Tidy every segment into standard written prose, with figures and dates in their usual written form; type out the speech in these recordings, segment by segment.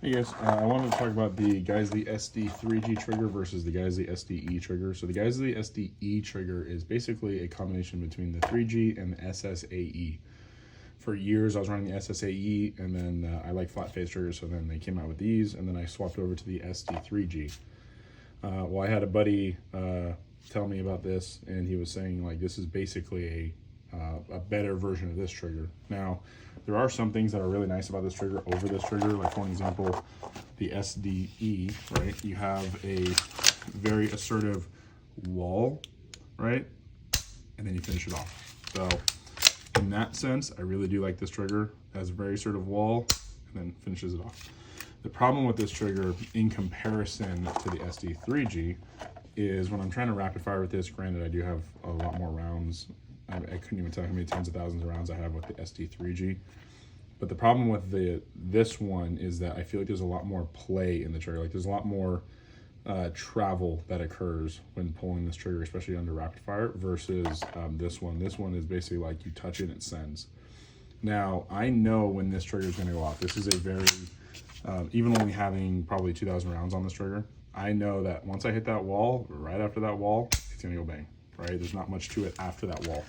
Hey guys, I wanted to talk about the Geissle SD3G trigger versus the Geissle SDE trigger. So the Geissle SDE trigger is basically a combination between the 3G and the SSAE. For years I was running the SSAE, and then I like flat face triggers, so then they came out with these, and then I swapped over to the SD3G. Well, I had a buddy tell me about this, and he was saying like this is basically a better version of this trigger. Now, there are some things that are really nice about this trigger over this trigger. Like for example, the SDE, right? You have a very assertive wall, right? And then you finish it off. So in that sense, I really do like this trigger. It has a very assertive wall and then finishes it off. The problem with this trigger in comparison to the SD3G is when I'm trying to rapid fire with this, granted I do have a lot more rounds. I couldn't even tell you how many tens of thousands of rounds I have with the SD3G. But the problem with this one is that I feel like there's a lot more play in the trigger. Like there's a lot more travel that occurs when pulling this trigger, especially under rapid fire, versus this one. This one is basically like you touch it and it sends. Now, I know when this trigger is going to go off. This is a very, even only having probably 2,000 rounds on this trigger, I know that once I hit that wall, right after that wall, it's going to go bang. Right? There's not much to it after that wall.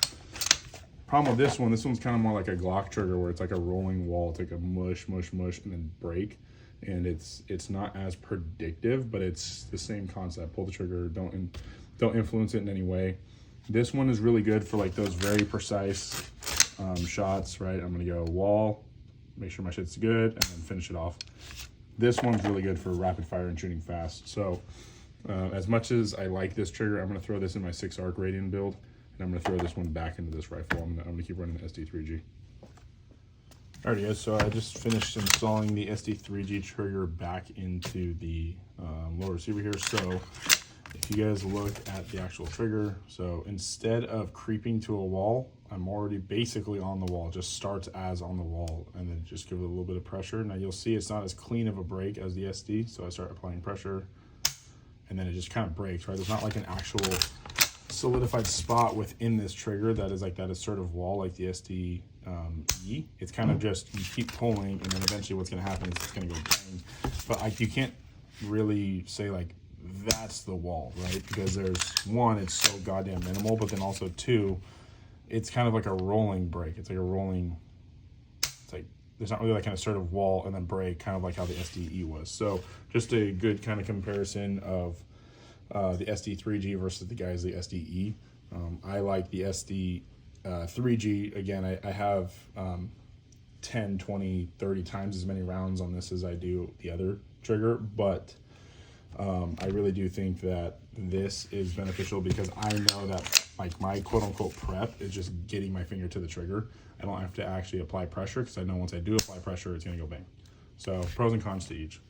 Problem with this one's kind of more like a Glock trigger where it's like a rolling wall. It's like a mush, mush, mush, and then break. And it's not as predictive, but it's the same concept. Pull the trigger, don't influence it in any way. This one is really good for like those very precise shots, right? I'm gonna go wall, make sure my shit's good, and then finish it off. This one's really good for rapid fire and shooting fast. So as much as I like this trigger, I'm going to throw this in my 6 arc radian build, and I'm going to throw this one back into this rifle. I'm going to keep running the SD3G. Alright guys, so I just finished installing the SD3G trigger back into the lower receiver here. So if you guys look at the actual trigger, so instead of creeping to a wall, I'm already basically on the wall. It just starts as on the wall, and then just give it a little bit of pressure. Now you'll see it's not as clean of a break as the SD, so I start applying pressure, and then it just kind of breaks, right? There's not like an actual solidified spot within this trigger that is like that assertive wall like the SD It's kind of just you keep pulling, and then eventually what's going to happen is it's going to go bang. But like you can't really say like that's the wall, right? Because there's one, it's so goddamn minimal, but then also two, it's kind of like a rolling break. It's like a rolling, it's like there's not really like an assertive wall and then break, kind of like how the SDE was. So just a good kind of comparison of the SD3G versus the Geissle SDE. I like the SD3G. Again, I have 10, 20, 30 times as many rounds on this as I do the other trigger, but I really do think that this is beneficial because I know that like my quote-unquote prep is just getting my finger to the trigger. I don't have to actually apply pressure because I know once I do apply pressure, it's going to go bang. So pros and cons to each.